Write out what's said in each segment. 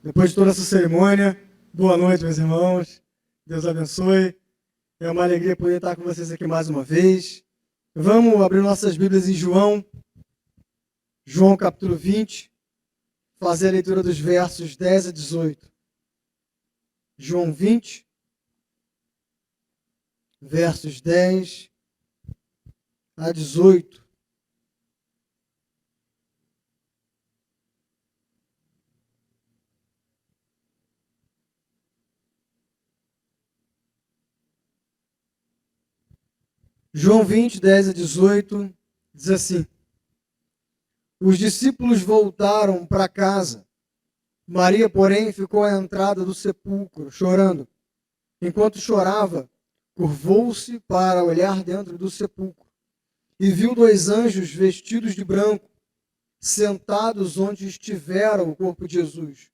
Depois de toda essa cerimônia, boa noite, meus irmãos. Deus abençoe. É uma alegria poder estar com vocês aqui mais uma vez. Vamos abrir nossas Bíblias em João capítulo 20, fazer a leitura dos versos 10 a 18. João 20, versos 10 a 18. João 20, 10 a 18, diz assim: Os discípulos voltaram para casa. Maria, porém, ficou à entrada do sepulcro, chorando. Enquanto chorava, curvou-se para olhar dentro do sepulcro e viu dois anjos vestidos de branco, sentados onde estivera o corpo de Jesus,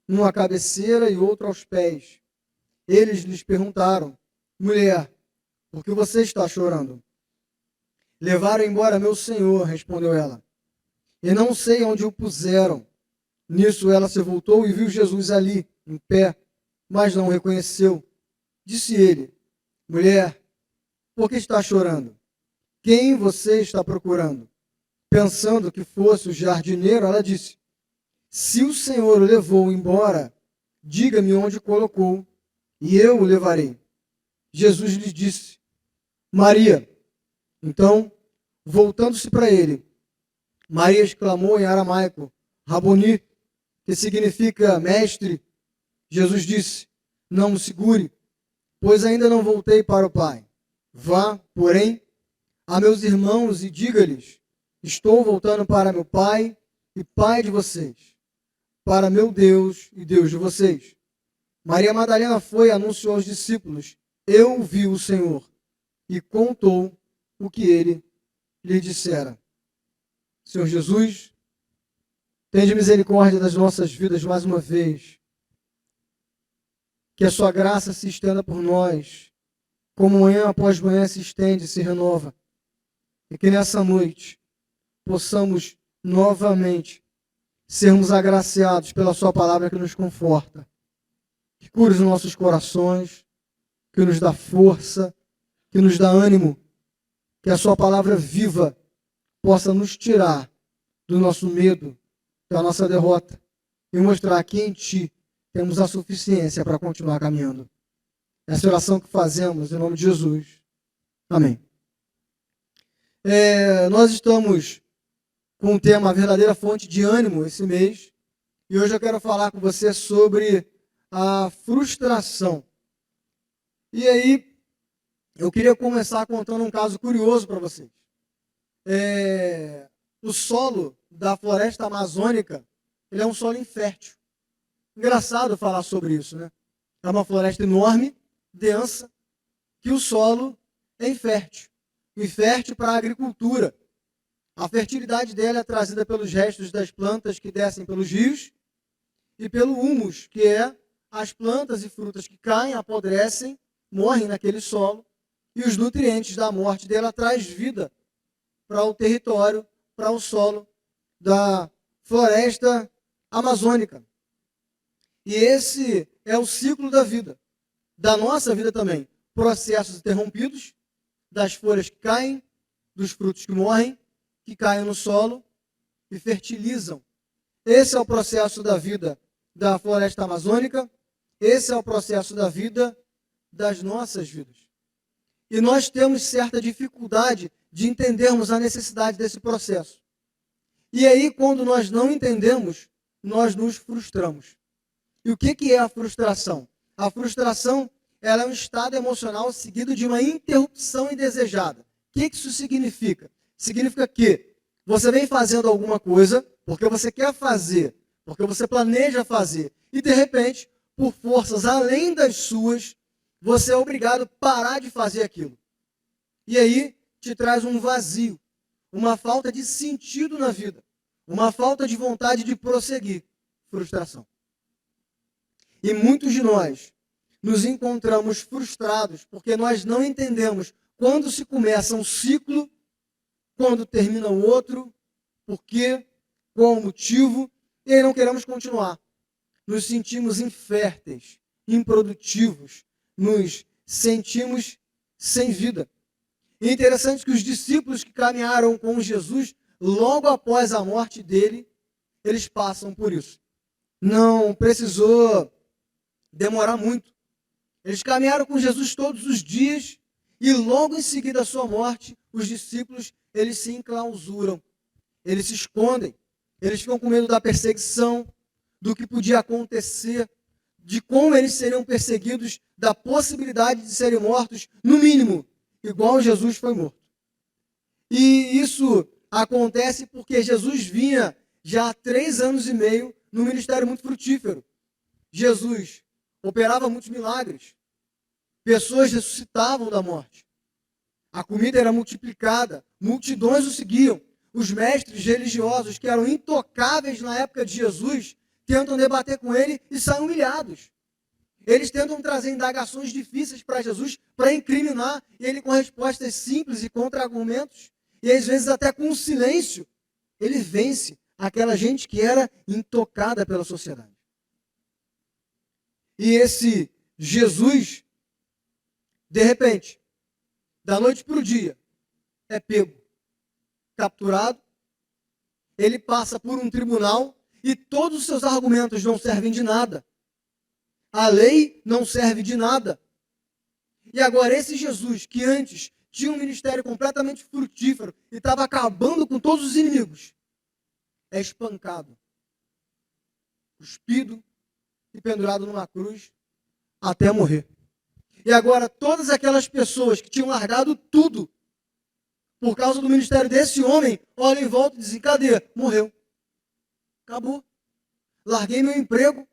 um à cabeceira e outro aos pés. Eles lhes perguntaram: Mulher, por que você está chorando? Levaram embora meu Senhor, respondeu ela, e não sei onde o puseram. Nisso ela se voltou e viu Jesus ali, em pé, mas não o reconheceu. Disse ele: Mulher, por que está chorando? Quem você está procurando? Pensando que fosse o jardineiro, ela disse: Se o Senhor o levou embora, diga-me onde o colocou, e eu o levarei. Jesus lhe disse: Maria. Então, voltando-se para ele, Maria exclamou em aramaico: Raboni, que significa mestre. Jesus disse: Não me segure, pois ainda não voltei para o Pai. Vá, porém, a meus irmãos e diga-lhes: Estou voltando para meu Pai e Pai de vocês, para meu Deus e Deus de vocês. Maria Madalena foi e anunciou aos discípulos: Eu vi o Senhor, e contou o que ele lhe dissera. Senhor Jesus, tende misericórdia das nossas vidas mais uma vez. Que a sua graça se estenda por nós, como manhã após manhã se estende e se renova. E que nessa noite possamos novamente sermos agraciados pela sua palavra que nos conforta, que cure os nossos corações, que nos dá força, que nos dá ânimo, que a sua palavra viva possa nos tirar do nosso medo, da nossa derrota, e mostrar que em ti temos a suficiência para continuar caminhando. Essa oração que fazemos em nome de Jesus. Amém. Nós estamos com o tema Verdadeira Fonte de Ânimo esse mês, e hoje eu quero falar com você sobre a frustração. E aí, eu queria começar contando um caso curioso para vocês. O solo da floresta amazônica, ele é um solo infértil. Engraçado falar sobre isso, né? É uma floresta enorme, densa, que o solo é infértil. Infértil para a agricultura. A fertilidade dela é trazida pelos restos das plantas que descem pelos rios e pelo humus, que é as plantas e frutas que caem, apodrecem, morrem naquele solo, e os nutrientes da morte dela traz vida para o território, para o solo da floresta amazônica. E esse é o ciclo da vida, da nossa vida também. Processos interrompidos, das folhas que caem, dos frutos que morrem, que caem no solo e fertilizam. Esse é o processo da vida da floresta amazônica, esse é o processo da vida das nossas vidas. E nós temos certa dificuldade de entendermos a necessidade desse processo. E aí, quando nós não entendemos, nós nos frustramos. E o que é a frustração? A frustração, ela é um estado emocional seguido de uma interrupção indesejada. O que isso significa? Significa que você vem fazendo alguma coisa porque você quer fazer, porque você planeja fazer, e de repente, por forças além das suas, você é obrigado a parar de fazer aquilo. E aí te traz um vazio, uma falta de sentido na vida, uma falta de vontade de prosseguir. Frustração. E muitos de nós nos encontramos frustrados porque nós não entendemos quando se começa um ciclo, quando termina o outro, por quê, qual o motivo, e aí não queremos continuar. nos sentimos inférteis, improdutivos, nos sentimos sem vida. E é interessante que os discípulos que caminharam com Jesus, logo após a morte dele, eles passam por isso. Não precisou demorar muito. Eles caminharam com Jesus todos os dias e logo em seguida da sua morte, os discípulos, eles se enclausuram, eles se escondem, eles ficam com medo da perseguição, do que podia acontecer, de como eles seriam perseguidos, da possibilidade de serem mortos, no mínimo, igual Jesus foi morto. E isso acontece porque Jesus vinha já há 3 anos e meio num ministério muito frutífero. Jesus operava muitos milagres. Pessoas ressuscitavam da morte. A comida era multiplicada. Multidões o seguiam. Os mestres religiosos, que eram intocáveis na época de Jesus, tentam debater com ele e saem humilhados. Eles tentam trazer indagações difíceis para Jesus, para incriminar, e ele com respostas simples e contra-argumentos, e às vezes até com silêncio, ele vence aquela gente que era intocada pela sociedade. E esse Jesus, de repente, da noite para o dia, é pego, capturado, ele passa por um tribunal e todos os seus argumentos não servem de nada. A lei não serve de nada. E agora esse Jesus, que antes tinha um ministério completamente frutífero e estava acabando com todos os inimigos, é espancado, cuspido e pendurado numa cruz até morrer. E agora todas aquelas pessoas que tinham largado tudo por causa do ministério desse homem, olham em volta e dizem, cadê? Morreu. Acabou. Larguei meu emprego,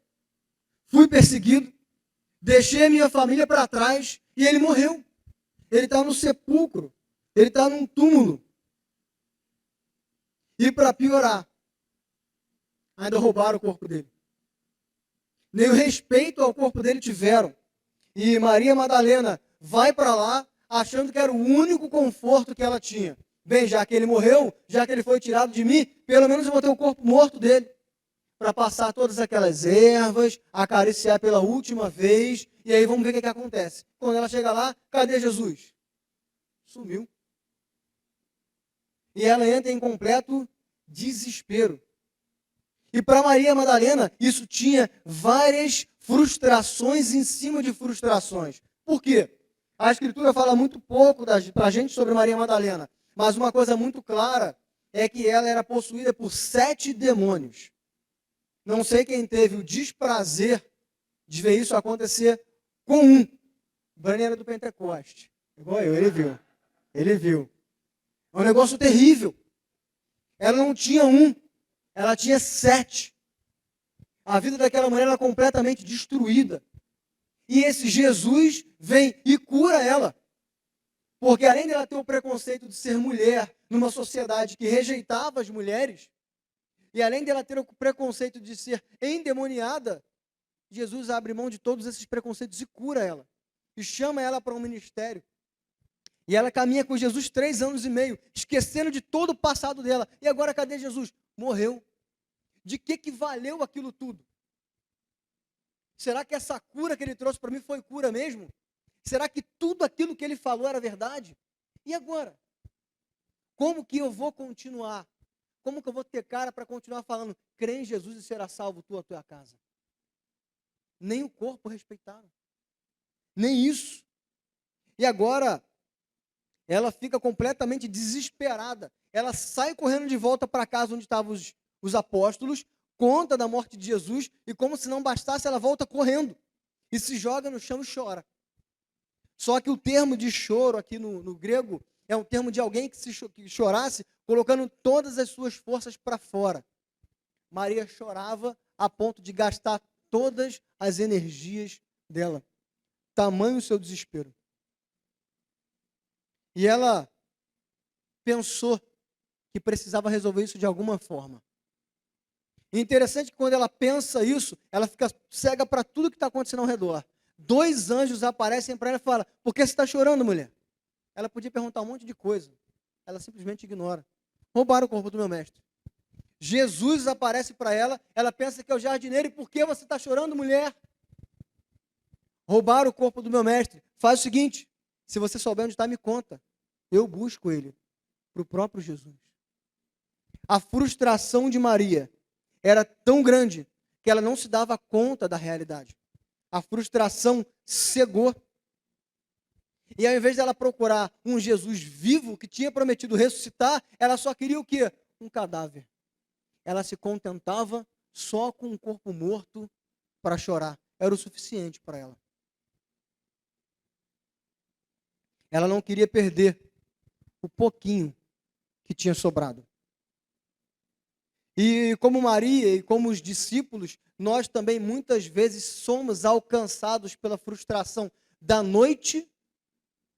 fui perseguido, deixei a minha família para trás e ele morreu. Ele está no sepulcro, ele está num túmulo. E para piorar, ainda roubaram o corpo dele. Nem o respeito ao corpo dele tiveram. E Maria Madalena vai para lá, achando que era o único conforto que ela tinha. Bem, já que ele morreu, já que ele foi tirado de mim, pelo menos eu vou ter o corpo morto dele. Para passar todas aquelas ervas, acariciar pela última vez, e aí vamos ver o que acontece. Quando ela chega lá, cadê Jesus? Sumiu. E ela entra em completo desespero. E para Maria Madalena, isso tinha várias frustrações em cima de frustrações. Por quê? A Escritura fala muito pouco para a gente sobre Maria Madalena, mas uma coisa muito clara é que ela era possuída por 7 demônios. Não sei quem teve o desprazer de ver isso acontecer com um. O Braneiro do Pentecoste. Igual eu, ele viu. Ele viu. É um negócio terrível. Ela não tinha um, ela tinha 7. A vida daquela mulher era completamente destruída. E esse Jesus vem e cura ela. Porque além dela ter o preconceito de ser mulher numa sociedade que rejeitava as mulheres, e além dela ter o preconceito de ser endemoniada, Jesus abre mão de todos esses preconceitos e cura ela. E chama ela para um ministério. E ela caminha com Jesus 3 anos e meio, esquecendo de todo o passado dela. E agora cadê Jesus? Morreu. De que valeu aquilo tudo? Será que essa cura que ele trouxe para mim foi cura mesmo? Será que tudo aquilo que ele falou era verdade? E agora? Como que eu vou continuar? Como que eu vou ter cara para continuar falando, crê em Jesus e será salvo tu, a tua casa? Nem o corpo respeitaram. Nem isso. E agora, ela fica completamente desesperada. Ela sai correndo de volta para casa onde estavam os apóstolos, conta da morte de Jesus, e como se não bastasse, ela volta correndo. E se joga no chão e chora. Só que o termo de choro aqui no grego é um termo de alguém que chorasse colocando todas as suas forças para fora. Maria chorava a ponto de gastar todas as energias dela. Tamanho o seu desespero. E ela pensou que precisava resolver isso de alguma forma. E interessante que quando ela pensa isso, ela fica cega para tudo que está acontecendo ao redor. 2 anjos aparecem para ela e falam, por que você está chorando, mulher? Ela podia perguntar um monte de coisa. Ela simplesmente ignora. Roubaram o corpo do meu mestre. Jesus aparece para ela, ela pensa que é o jardineiro. E por que você está chorando, mulher? Roubaram o corpo do meu mestre. Faz o seguinte, se você souber onde está, me conta. Eu busco ele, para o próprio Jesus. A frustração de Maria era tão grande que ela não se dava conta da realidade. A frustração cegou. E ao invés dela procurar um Jesus vivo que tinha prometido ressuscitar, ela só queria o quê? Um cadáver. Ela se contentava só com um corpo morto para chorar. Era o suficiente para ela. Ela não queria perder o pouquinho que tinha sobrado. E como Maria e como os discípulos, nós também muitas vezes somos alcançados pela frustração da noite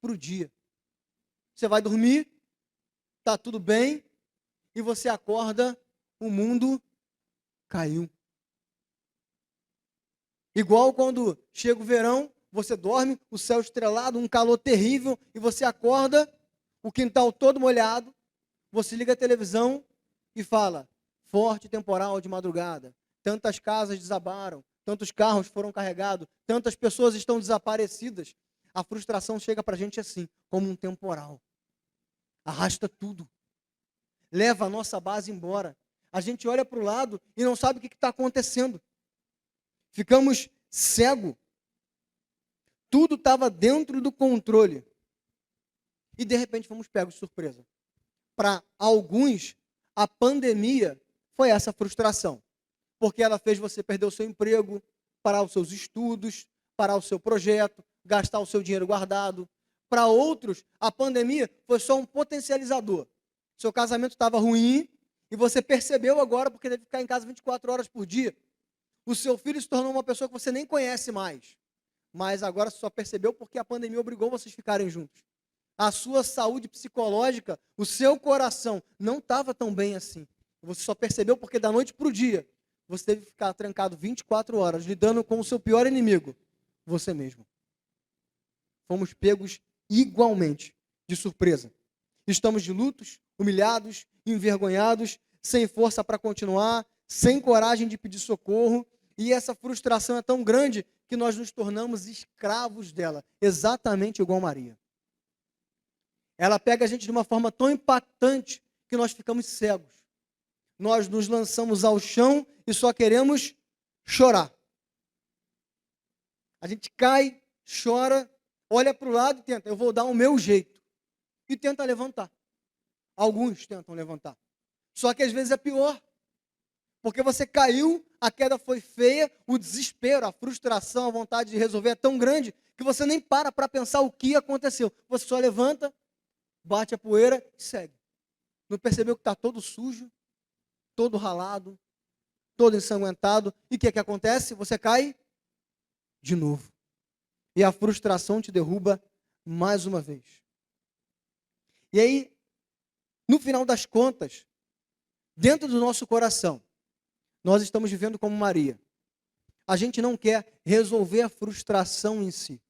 para o dia. Você vai dormir, está tudo bem, e você acorda, o mundo caiu. Igual quando chega o verão, você dorme, o céu estrelado, um calor terrível, e você acorda, o quintal todo molhado, você liga a televisão e fala, forte temporal de madrugada, tantas casas desabaram, tantos carros foram carregados, tantas pessoas estão desaparecidas. A frustração chega para a gente assim, como um temporal. Arrasta tudo. Leva a nossa base embora. A gente olha para o lado e não sabe o que está acontecendo. Ficamos cegos. Tudo estava dentro do controle. E de repente fomos pegos de surpresa. Para alguns, a pandemia foi essa frustração. Porque ela fez você perder o seu emprego, parar os seus estudos, parar o seu projeto, gastar o seu dinheiro guardado. Para outros, a pandemia foi só um potencializador. Seu casamento estava ruim e você percebeu agora porque teve que ficar em casa 24 horas por dia. O seu filho se tornou uma pessoa que você nem conhece mais. Mas agora você só percebeu porque a pandemia obrigou vocês a ficarem juntos. A sua saúde psicológica, o seu coração não estava tão bem assim. Você só percebeu porque da noite para o dia você teve que ficar trancado 24 horas, lidando com o seu pior inimigo, você mesmo. Fomos pegos igualmente de surpresa. Estamos de lutos, humilhados, envergonhados, sem força para continuar, sem coragem de pedir socorro, e essa frustração é tão grande que nós nos tornamos escravos dela, exatamente igual Maria. Ela pega a gente de uma forma tão impactante que nós ficamos cegos. Nós nos lançamos ao chão e só queremos chorar. A gente cai, chora, olha para o lado e tenta, eu vou dar o meu jeito. E tenta levantar. Alguns tentam levantar. Só que às vezes é pior. Porque você caiu, a queda foi feia, o desespero, a frustração, a vontade de resolver é tão grande que você nem para pensar o que aconteceu. Você só levanta, bate a poeira e segue. Não percebeu que está todo sujo, todo ralado, todo ensanguentado. E o que acontece? Você cai de novo. E a frustração te derruba mais uma vez. E aí, no final das contas, dentro do nosso coração, nós estamos vivendo como Maria. A gente não quer resolver a frustração em si.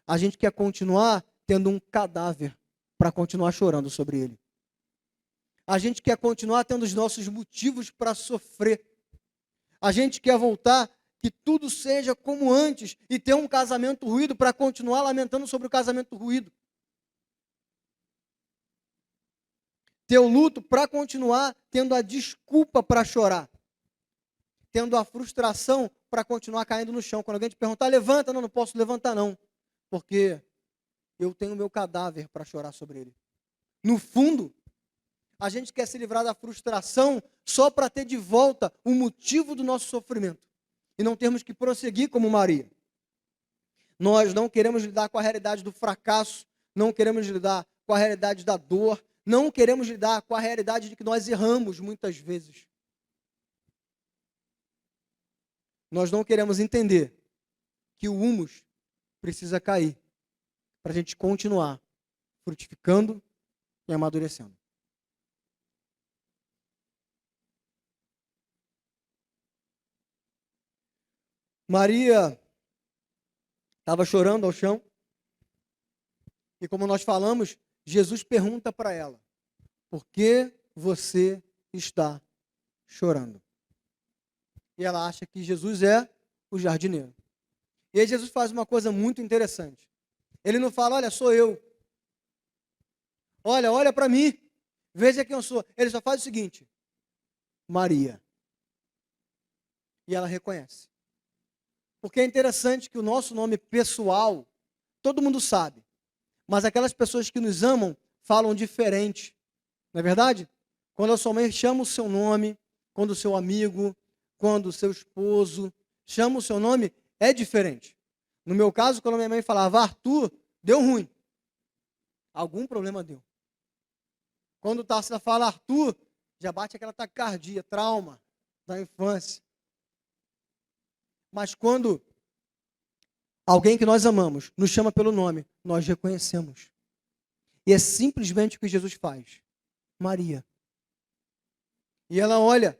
A gente quer continuar tendo um cadáver para continuar chorando sobre ele. A gente quer continuar tendo os nossos motivos para sofrer. A gente quer voltar, que tudo seja como antes e ter um casamento ruído para continuar lamentando sobre o casamento ruído. Ter o luto para continuar tendo a desculpa para chorar. Tendo a frustração para continuar caindo no chão. Quando alguém te perguntar, levanta, não posso levantar não. Porque eu tenho o meu cadáver para chorar sobre ele. No fundo, a gente quer se livrar da frustração só para ter de volta o motivo do nosso sofrimento. E não termos que prosseguir como Maria. Nós não queremos lidar com a realidade do fracasso, não queremos lidar com a realidade da dor, não queremos lidar com a realidade de que nós erramos muitas vezes. Nós não queremos entender que o humus precisa cair para a gente continuar frutificando e amadurecendo. Maria estava chorando ao chão e, como nós falamos, Jesus pergunta para ela: por que você está chorando. E ela acha que Jesus é o jardineiro. E aí Jesus faz uma coisa muito interessante. Ele não fala, olha, sou eu. Olha para mim. Veja quem eu sou. Ele só faz o seguinte: Maria. E ela reconhece. Porque é interessante que o nosso nome pessoal, todo mundo sabe. Mas aquelas pessoas que nos amam falam diferente. Não é verdade? Quando a sua mãe chama o seu nome, quando o seu amigo, quando o seu esposo chama o seu nome, é diferente. No meu caso, quando minha mãe falava Arthur, deu ruim. Algum problema deu. Quando o Tarsila fala Arthur, já bate aquela taquicardia, trauma da infância. Mas quando alguém que nós amamos nos chama pelo nome, nós reconhecemos. E é simplesmente o que Jesus faz. Maria. E ela olha,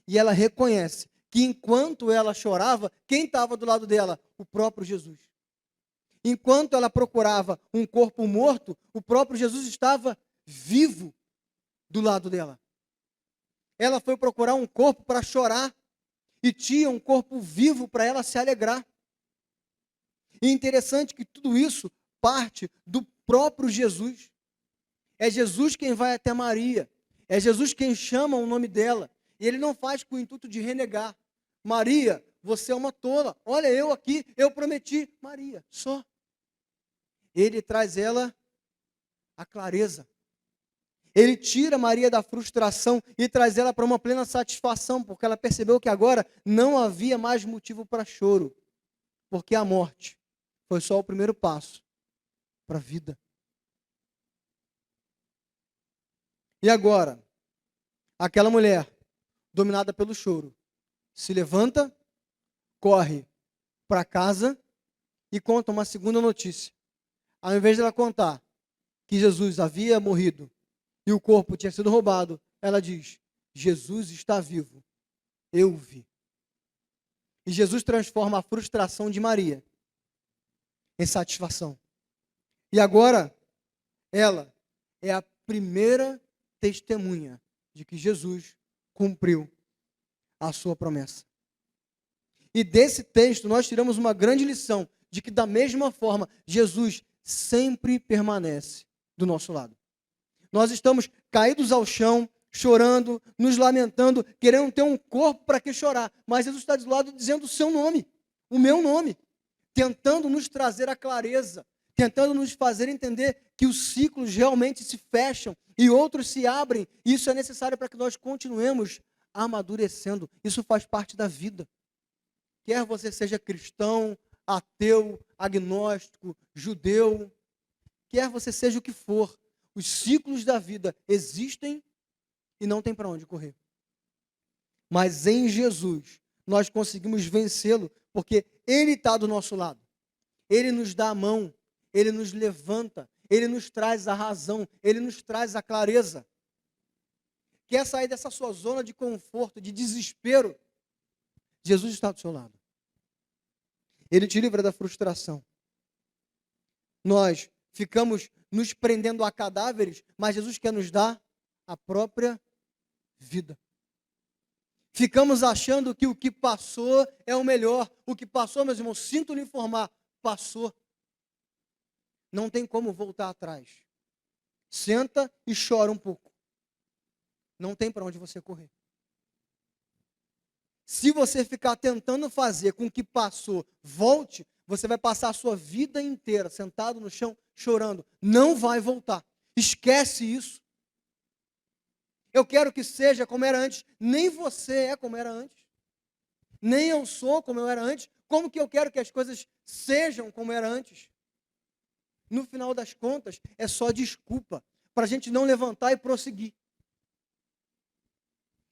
e ela reconhece que enquanto ela chorava, quem estava do lado dela? O próprio Jesus. Enquanto ela procurava um corpo morto, o próprio Jesus estava vivo do lado dela. Ela foi procurar um corpo para chorar e tinha um corpo vivo para ela se alegrar. E interessante que tudo isso parte do próprio Jesus. É Jesus quem vai até Maria. É Jesus quem chama o nome dela. E ele não faz com o intuito de renegar. Maria, você é uma tola. Olha eu aqui, eu prometi. Maria, só. Ele traz ela a clareza. Ele tira Maria da frustração e traz ela para uma plena satisfação, porque ela percebeu que agora não havia mais motivo para choro, porque a morte foi só o primeiro passo para a vida. E agora, aquela mulher, dominada pelo choro, se levanta, corre para casa e conta uma segunda notícia. Ao invés de ela contar que Jesus havia morrido e o corpo tinha sido roubado, ela diz: Jesus está vivo, eu o vi. E Jesus transforma a frustração de Maria em satisfação. E agora, ela é a primeira testemunha de que Jesus cumpriu a sua promessa. E desse texto nós tiramos uma grande lição de que da mesma forma Jesus sempre permanece do nosso lado. Nós estamos caídos ao chão, chorando, nos lamentando, querendo ter um corpo para que chorar, mas Jesus está do lado dizendo o seu nome, o meu nome, tentando nos trazer a clareza, tentando nos fazer entender que os ciclos realmente se fecham e outros se abrem. Isso é necessário para que nós continuemos amadurecendo. Isso faz parte da vida. Quer você seja cristão, ateu, agnóstico, judeu, quer você seja o que for, os ciclos da vida existem e não tem para onde correr. Mas em Jesus nós conseguimos vencê-lo, porque Ele está do nosso lado. Ele nos dá a mão, Ele nos levanta, Ele nos traz a razão, Ele nos traz a clareza. Quer sair dessa sua zona de conforto, de desespero? Jesus está do seu lado. Ele te livra da frustração. Nós ficamos nos prendendo a cadáveres, mas Jesus quer nos dar a própria vida. Ficamos achando que o que passou é o melhor. O que passou, meus irmãos, sinto lhe informar, passou. Não tem como voltar atrás. Senta e chora um pouco. Não tem para onde você correr. Se você ficar tentando fazer com que passou, volte, você vai passar a sua vida inteira sentado no chão, chorando. Não vai voltar. Esquece isso. Eu quero que seja como era antes. Nem você é como era antes. Nem eu sou como eu era antes. Como que eu quero que as coisas sejam como era antes? No final das contas, é só desculpa para a gente não levantar e prosseguir.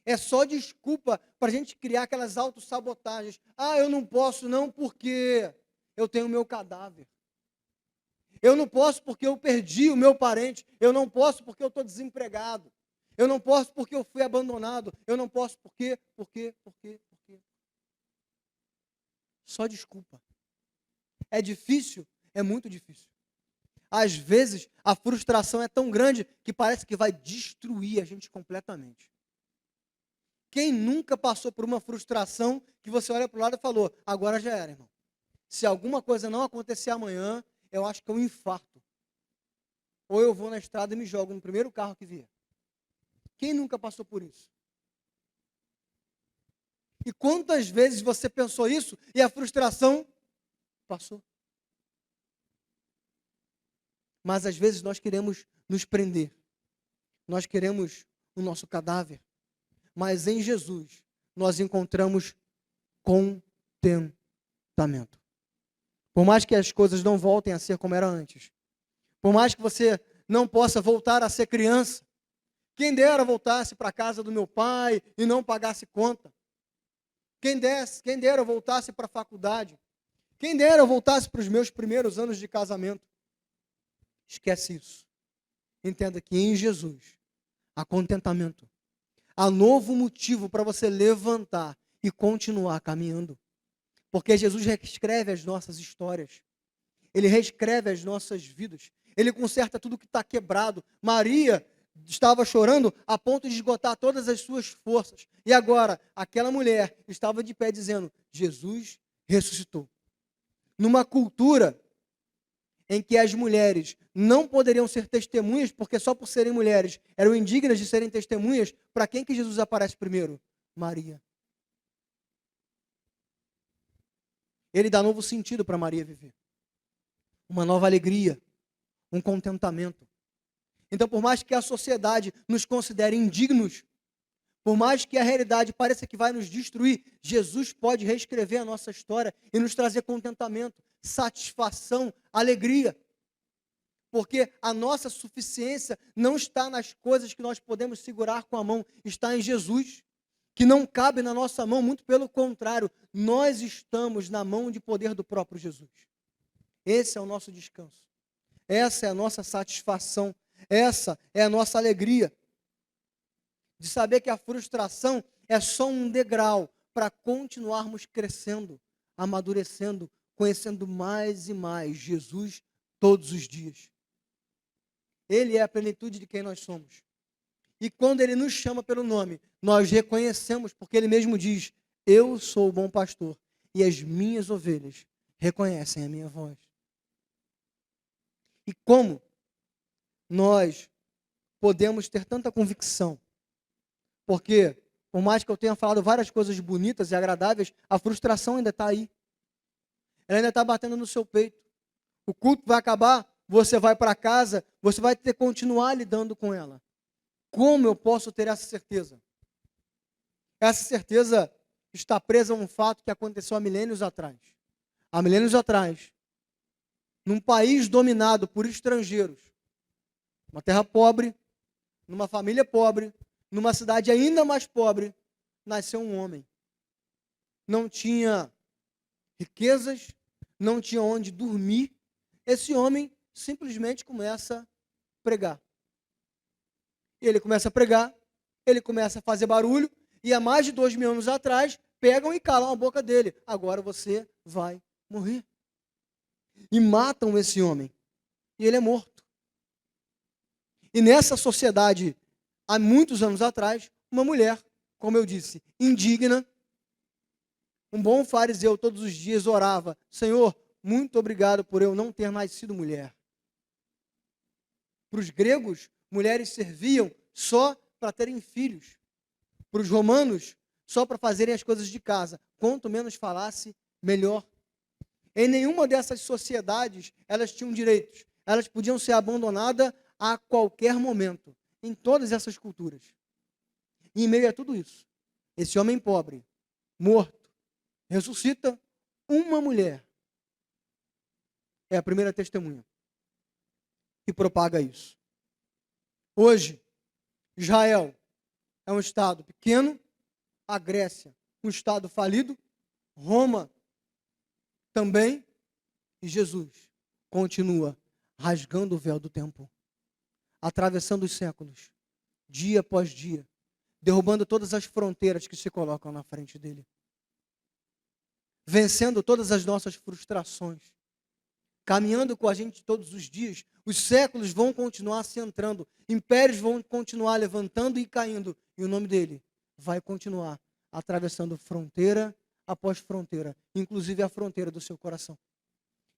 É só desculpa para a gente criar aquelas autossabotagens. Ah, eu não posso não porque eu tenho o meu cadáver. Eu não posso porque eu perdi o meu parente. Eu não posso porque eu estou desempregado. Eu não posso porque eu fui abandonado. Eu não posso porque. Só desculpa. É difícil? É muito difícil. Às vezes, a frustração é tão grande que parece que vai destruir a gente completamente. Quem nunca passou por uma frustração que você olha para o lado e falou, agora já era, irmão. Se alguma coisa não acontecer amanhã, eu acho que é um infarto. Ou eu vou na estrada e me jogo no primeiro carro que vier. Quem nunca passou por isso? E quantas vezes você pensou isso e a frustração passou? Mas às vezes nós queremos nos prender. Nós queremos o nosso cadáver. Mas em Jesus nós encontramos contentamento. Por mais que as coisas não voltem a ser como era antes. Por mais que você não possa voltar a ser criança. Quem dera voltasse para a casa do meu pai e não pagasse conta. Quem dera voltasse para a faculdade. Quem dera eu voltasse para os meus primeiros anos de casamento. Esquece isso. Entenda que em Jesus há contentamento. Há novo motivo para você levantar e continuar caminhando. Porque Jesus reescreve as nossas histórias. Ele reescreve as nossas vidas. Ele conserta tudo que está quebrado. Maria estava chorando a ponto de esgotar todas as suas forças. E agora, aquela mulher estava de pé dizendo, Jesus ressuscitou. Numa cultura em que as mulheres não poderiam ser testemunhas, porque só por serem mulheres eram indignas de serem testemunhas, para quem que Jesus aparece primeiro? Maria. Ele dá novo sentido para Maria viver. Uma nova alegria, um contentamento. Então, por mais que a sociedade nos considere indignos, por mais que a realidade pareça que vai nos destruir, Jesus pode reescrever a nossa história e nos trazer contentamento, satisfação, alegria. Porque a nossa suficiência não está nas coisas que nós podemos segurar com a mão, está em Jesus, que não cabe na nossa mão, muito pelo contrário, nós estamos na mão de poder do próprio Jesus. Esse é o nosso descanso. Essa é a nossa satisfação. Essa é a nossa alegria. De saber que a frustração é só um degrau para continuarmos crescendo, amadurecendo, conhecendo mais e mais Jesus todos os dias. Ele é a plenitude de quem nós somos. E quando Ele nos chama pelo nome, nós reconhecemos, porque Ele mesmo diz, eu sou o bom pastor e as minhas ovelhas reconhecem a minha voz. E como nós podemos ter tanta convicção? Porque, por mais que eu tenha falado várias coisas bonitas e agradáveis, a frustração ainda está aí. Ela ainda está batendo no seu peito. O culto vai acabar, você vai para casa, você vai ter que continuar lidando com ela. Como eu posso ter essa certeza? Essa certeza está presa a um fato que aconteceu há milênios atrás. Há milênios atrás, num país dominado por estrangeiros, uma terra pobre, numa família pobre, numa cidade ainda mais pobre, nasceu um homem. Não tinha riquezas, não tinha onde dormir. Esse homem simplesmente começa a pregar. Ele começa a pregar, ele começa a fazer barulho, e há mais de 2.000 anos atrás, pegam e calam a boca dele. Agora você vai morrer. E matam esse homem. E ele é morto. E nessa sociedade, há muitos anos atrás, uma mulher, como eu disse, indigna, um bom fariseu todos os dias orava, Senhor, muito obrigado por eu não ter nascido mulher. Para os gregos, mulheres serviam só para terem filhos. Para os romanos, só para fazerem as coisas de casa. Quanto menos falasse, melhor. Em nenhuma dessas sociedades, elas tinham direitos. Elas podiam ser abandonadas a qualquer momento. Em todas essas culturas. E em meio a tudo isso, esse homem pobre, morto, ressuscita uma mulher. É a primeira testemunha que propaga isso. Hoje, Israel é um estado pequeno, a Grécia, um estado falido, Roma também, e Jesus continua rasgando o véu do templo, atravessando os séculos, dia após dia, derrubando todas as fronteiras que se colocam na frente dele, vencendo todas as nossas frustrações, caminhando com a gente todos os dias. Os séculos vão continuar se entrando, impérios vão continuar levantando e caindo, e o nome dele vai continuar atravessando fronteira após fronteira, inclusive a fronteira do seu coração,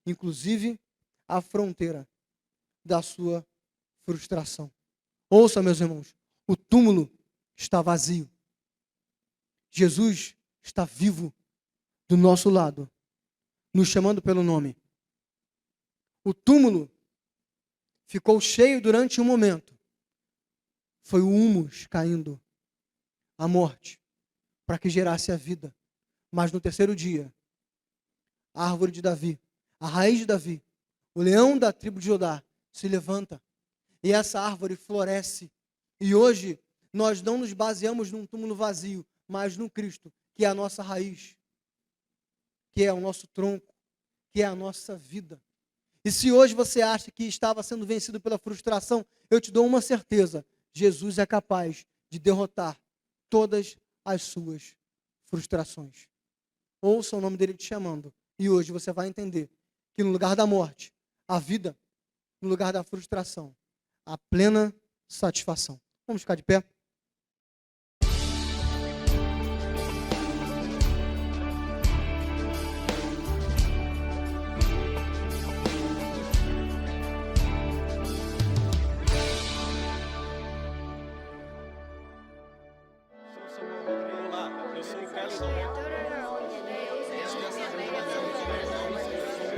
inclusive a fronteira da sua frustração. Ouça, meus irmãos, o túmulo está vazio. Jesus está vivo do nosso lado, nos chamando pelo nome. O túmulo ficou cheio durante um momento. Foi o húmus caindo, a morte, para que gerasse a vida. Mas no terceiro dia, a árvore de Davi, a raiz de Davi, o leão da tribo de Judá, se levanta. E essa árvore floresce. E hoje, nós não nos baseamos num túmulo vazio, mas no Cristo, que é a nossa raiz, que é o nosso tronco, que é a nossa vida. E se hoje você acha que estava sendo vencido pela frustração, eu te dou uma certeza: Jesus é capaz de derrotar todas as suas frustrações. Ouça o nome dele te chamando. E hoje você vai entender que no lugar da morte, a vida, no lugar da frustração, a plena satisfação. Vamos ficar de pé?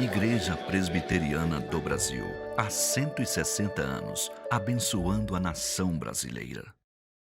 Igreja Presbiteriana do Brasil, há 160 anos, abençoando a nação brasileira.